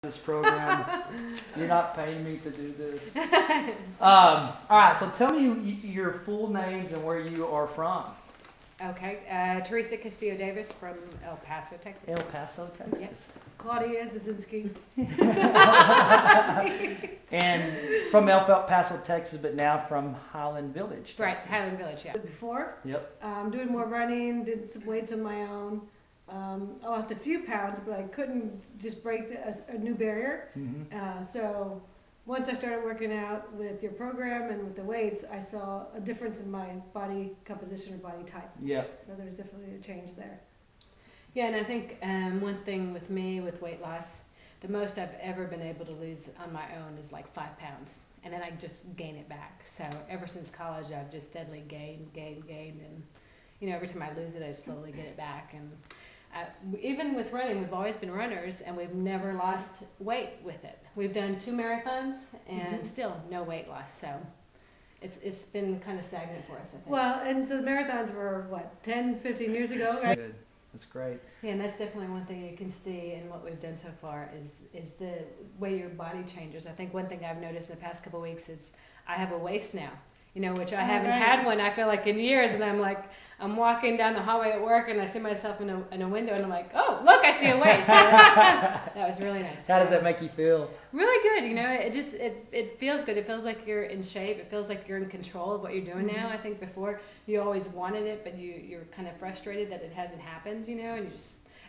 This program. You're not paying me to do this. All right, so tell me your full names and where you are from. Okay, Teresa Castillo Davis from El Paso, Texas. El Paso, Texas. Yep. Claudia Zazenski. And from El Paso, Texas, but now from Highland Village, Texas. Right, Highland Village, yeah. Before, Yep. doing more running, did some weights on my own. I lost a few pounds, but I couldn't just break a new barrier. Mm-hmm. So once I started working out with your program and with the weights, I saw a difference in my body composition or body type. Yep. So there's definitely a change there. Yeah, and I think one thing with me with weight loss, the most I've ever been able to lose on my own is like 5 pounds. And then I just gain it back. So ever since college, I've just steadily gained. And, you know, every time I lose it, I slowly get it back. And even with running, we've always been runners, and we've never lost weight with it. We've done 2 marathons, and still no weight loss. So it's been kind of stagnant for us, I think. Well, and so the marathons were, what, 10, 15 years ago, right? Good. That's great. Yeah, and that's definitely one thing you can see in what we've done so far is the way your body changes. I think one thing I've noticed in the past couple of weeks is I have a waist now, you know, which I haven't had one, I feel like, in years. And I'm walking down the hallway at work, and I see myself in a window, and I'm like, oh, look, I see a waist. So that was really nice. How does that make you feel? Really good. You know, it feels good. It feels like you're in shape. It feels like you're in control of what you're doing now. I think before you always wanted it, but you're kind of frustrated that it hasn't happened, you know, and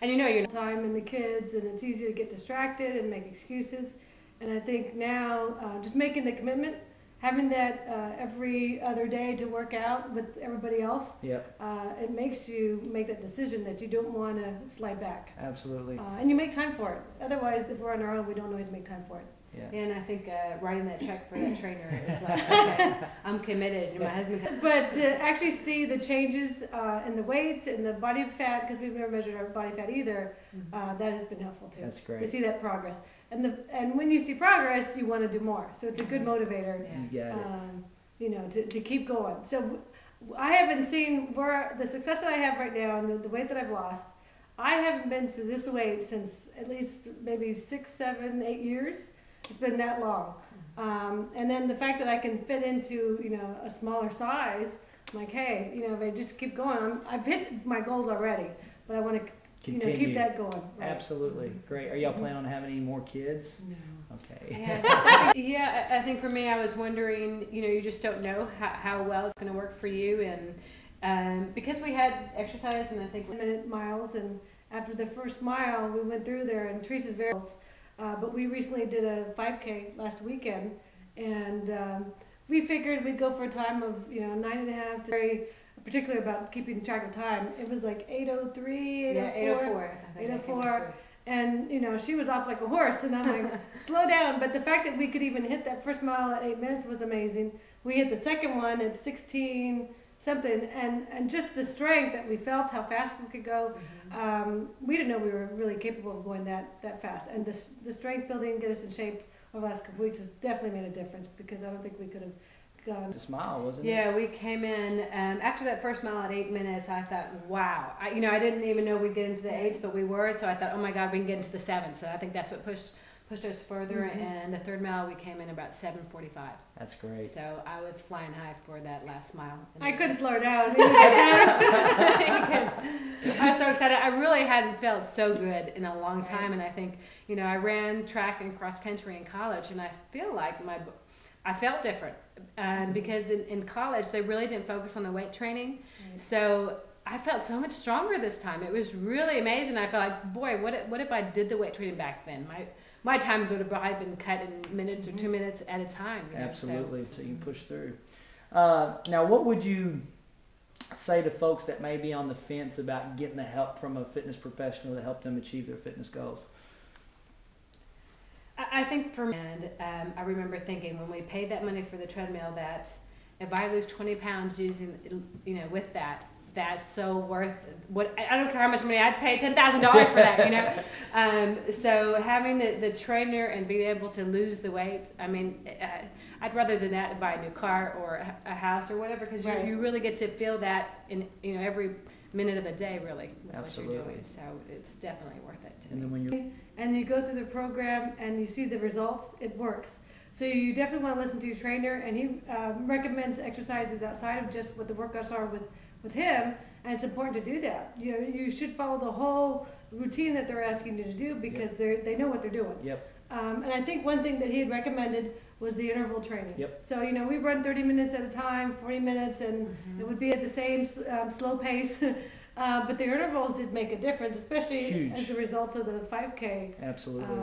you're time and the kids, and it's easy to get distracted and make excuses. And I think now just making the commitment, having that every other day to work out with everybody else, Yep. It makes you make that decision that you don't want to slide back. Absolutely. And you make time for it. Otherwise, if we're on our own, we don't always make time for it. Yeah. And I think writing that check for that trainer is like, okay, I'm committed. And my husband. But to actually see the changes in the weight and the body fat, because we've never measured our body fat either, that has been helpful too. That's great. To see that progress. And when you see progress, you want to do more. So it's a good motivator. You got it. You know, to keep going. So I haven't seen where the success that I have right now and the weight that I've lost. I haven't been to this weight since at least maybe 6, 7, 8 years. It's been that long. And then the fact that I can fit into, you know, a smaller size, I'm like, hey, you know, if I just keep going, I've hit my goals already, but I want to Continue. keep that going. Right? Absolutely. Great. Are y'all planning on having any more kids? No. Okay. Yeah, I think for me, I was wondering, you know, you just don't know how well it's going to work for you. And because we had exercise, and I think 1-minute miles, and after the first mile, we went through there, and Teresa's very but we recently did a 5K last weekend, and we figured we'd go for a time of, you know, 9.5 to very particular about keeping track of time. It was like 8:03, 8:04. Yeah, 8:04. I think 8:04. And, you know, she was off like a horse, and I'm like, slow down. But the fact that we could even hit that first mile at 8 minutes was amazing. We hit the second one at 16 something, and just the strength that we felt, how fast we could go. We didn't know we were really capable of going that fast. And the strength building, get us in shape over the last couple weeks has definitely made a difference, because I don't think we could have gone. It's a smile, wasn't it? Yeah, we came in after that first mile at 8 minutes. I thought, wow. I didn't even know we'd get into the 8s, but we were. So I thought, oh my God, we can get into the 7s. So I think that's what pushed us further. And the third mile, we came in about 7:45. That's great. So I was flying high for that last mile. I couldn't slow her down. I was so excited. I really hadn't felt so good in a long time. And I think, you know, I ran track and cross country in college, and I feel like I felt different. Because in college, they really didn't focus on the weight training. So I felt so much stronger this time. It was really amazing. I felt like, boy, what if I did the weight training back then? My times would have probably been cut in minutes or 2 minutes at a time. You know, absolutely, so you can push through. Now, what would you say to folks that may be on the fence about getting the help from a fitness professional to help them achieve their fitness goals? I think for me, and I remember thinking when we paid that money for the treadmill that if I lose 20 pounds using, you know, with that's so worth what. I don't care how much money I'd pay, $10,000 for that, you know. So having the trainer and being able to lose the weight, I mean, I'd rather than that buy a new car or a house or whatever, because you really get to feel that in, you know, every minute of the day, really, with Absolutely. what you're doing. So it's definitely worth it to And me. then when you're And you go through the program and you see the results, it works. So you definitely want to listen to your trainer, and he recommends exercises outside of just what the workouts are with him, and it's important to do that. You should follow the whole routine that they're asking you to do, because they know what they're doing. Yep. And I think one thing that he had recommended was the interval training. Yep. So, we run 30 minutes at a time, 40 minutes, and it would be at the same slow pace. But the intervals did make a difference, especially Huge. as a result of the 5K. Absolutely.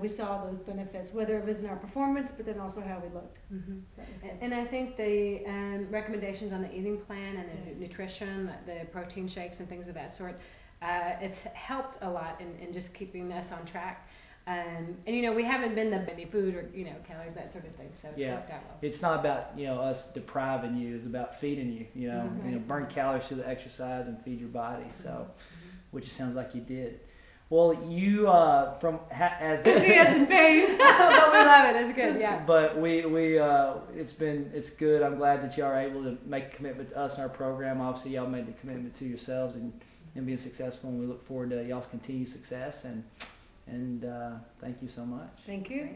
We saw those benefits, whether it was in our performance, but then also how we looked. That was good. And I think the recommendations on the eating plan and the Yes. nutrition, the protein shakes and things of that sort, it's helped a lot in just keeping us on track. And we haven't been the any food or calories, that sort of thing, so it's worked out well. It's not about us depriving you. It's about feeding you. Burn calories through the exercise and feed your body. So, which it sounds like you did. Well, you as He hasn't paid. But we love it. It's good. Yeah. But it's good. I'm glad that y'all are able to make a commitment to us and our program. Obviously, y'all made the commitment to yourselves and being successful, and we look forward to y'all's continued success. And thank you so much. Thank you.